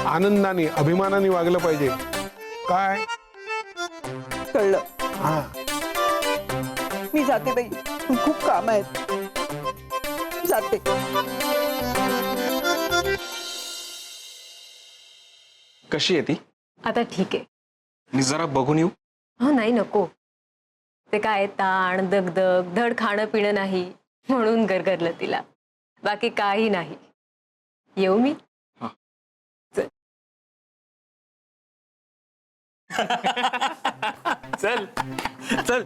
आनंदाने अभिमानाने वागलं पाहिजे. काय कळलं. हा मी जाते बाई, खूप काम आहेत. जाते. कशी आहे ती? आता ठीक आहे. मी जरा बघून येऊ. हो नाही नको. ते काय ताण दगदग धड खाणं पिणं नाही म्हणून गरगरलं तिला, बाकी काही नाही. येऊ मी? हा. चल. चल चल.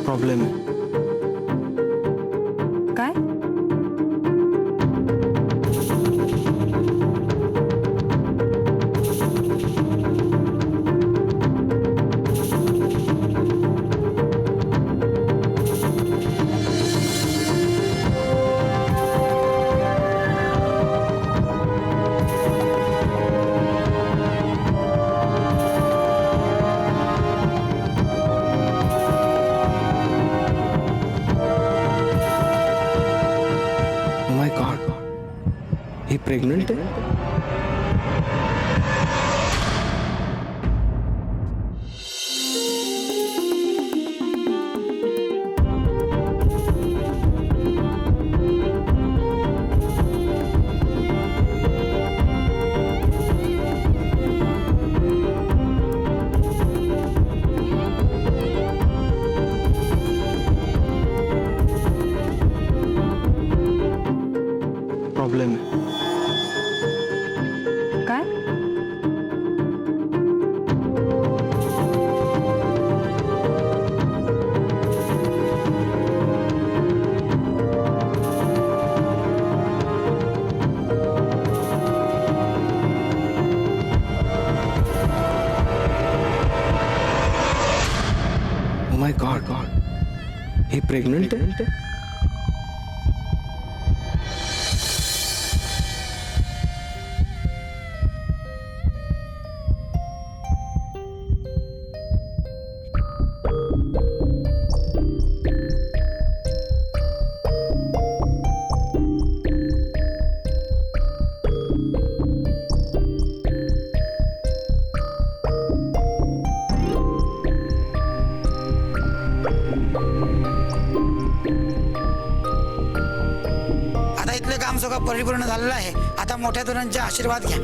प्रॉब्लेम आहे. काय? माय गॉड, ही प्रेग्नंट आहे. प्रॉब्लेम आहे. काय? Oh my God, he pregnant आहे. आता इथलं काम सगळं परिपूर्ण झालेलं आहे. आता मोठ्या दोनांचे आशीर्वाद घ्या.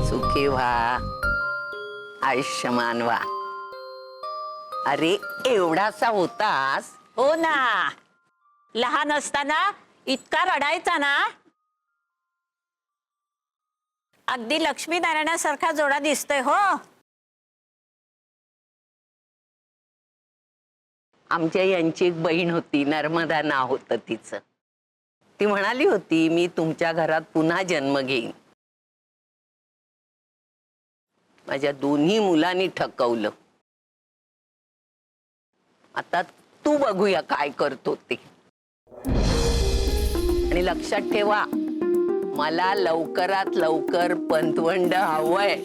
सुखी व्हा, आयुष्यमान व्हा. अरे एवढासा होतास. हो ना, लहान असताना इतका रडायचा ना, अगदी लक्ष्मीनारायणासारखा जोडा दिसतोय. हो, आमच्या यांची एक बहीण होती, नर्मदा नाव होतं तिचं. ती म्हणाली होती मी तुमच्या घरात पुन्हा जन्म घेईन. माझ्या दोन्ही मुलांनी ठकवलं. आता तू बघूया काय करतो ते. आणि लक्षात ठेवा, मला लवकरात लवकर पंतवंड हवंय.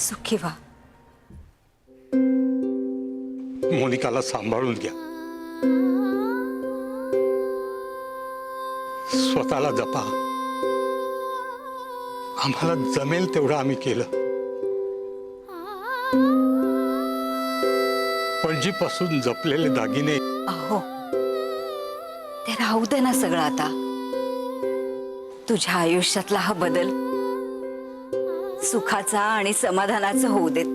सुखी व्हा. मोनिकाला सांभाळून घ्या. स्वतःला जपा. आम्हाला जमेल तेवढं आम्ही केलं. पणजीपासून जपलेले दागिने अहो, ते राहू दे ना सगळं आता. तुझ्या आयुष्यातला हा बदल सुखाचा आणि समाधानाचा होऊ देत.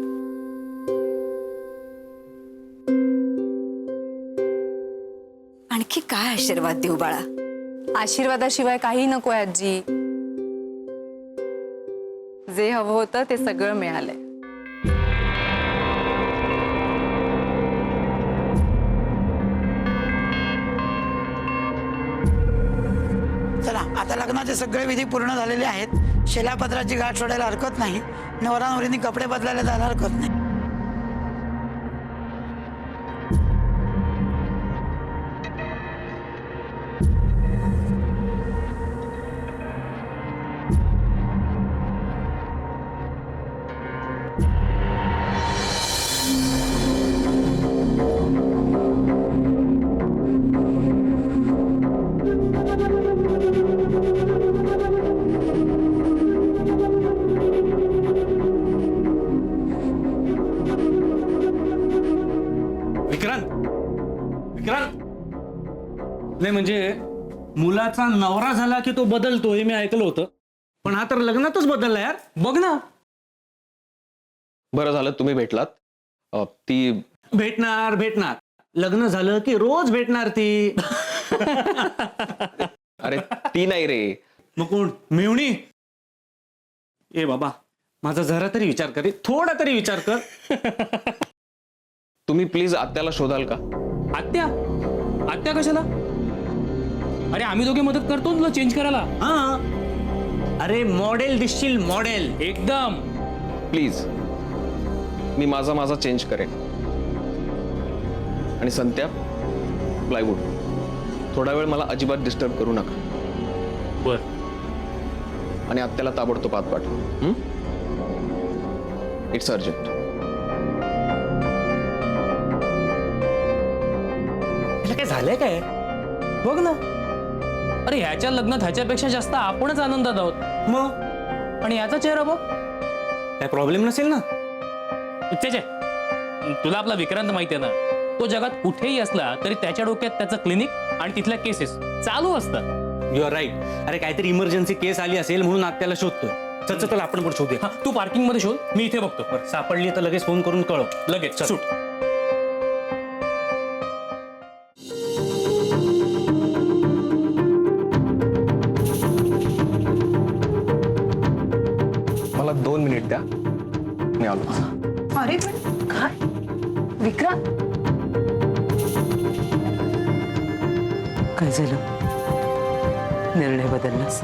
आणखी काय आशीर्वाद देऊ बाळा? आशीर्वादाशिवाय काही नको आजी. जे हवं होतं ते सगळं मिळालंय. चला, आता लग्नाचे सगळे विधी पूर्ण झालेले आहेत. शिलापत्राची गाठ सोडायला हरकत नाही. नवरा नवरीने कपडे बदलायला जायला हरकत नाही. नाही म्हणजे मुलाचा नवरा झाला की तो बदलतो हे मी ऐकलं होतं, पण हा तर लग्नातच बदलला यार. बघ ना. बरं झालं तुम्ही भेटलात. ती भेटणार लग्न झालं की रोज भेटणार ती. अरे ती नाही रे. मग कोण? मेवणी. ए बाबा, माझा जरा तरी विचार कर, थोडा तरी विचार कर. तुम्ही प्लीज आत्याला शोधाल का? आत्या कशाला? अरे आम्ही दोघे मदत करतो तुला चेंज करायला. हा, अरे मॉडेल दिसशील, मॉडेल एकदम. प्लीज, मी माझा चेंज करेन. आणि संत्या, प्लायवूड थोडा वेळ मला अजिबात डिस्टर्ब करू नका. बर. आणि आत्याला ताबडतोब आत पाठवा. It's urgent. काय झालंय काय? बघ ना. अरे ह्याच्या लग्नात ह्याच्यापेक्षा जास्त आपणच आनंदात आहोत. मग आणि याचा चेहरा बघ. काय प्रॉब्लेम नसेल ना? तुला आपला विक्रांत माहिती आहे ना, तो जगात कुठेही असला तरी त्याच्या डोक्यात त्याचं क्लिनिक आणि तिथल्या केसेस चालू असतात. You are right. अरे काहीतरी इमर्जन्सी केस आली असेल म्हणून आत्याला शोधतोय. चल आपण पण शोधूया. तू पार्किंग मध्ये शोध, मी इथे बघतो. बरं, सापडली तर लगेच फोन करून कळव. लगेच चल. सूट. मला 2 मिनिट द्या, मी आलो. अरे पण काय विक्रांत? काय झालं? निर्णय बदललास?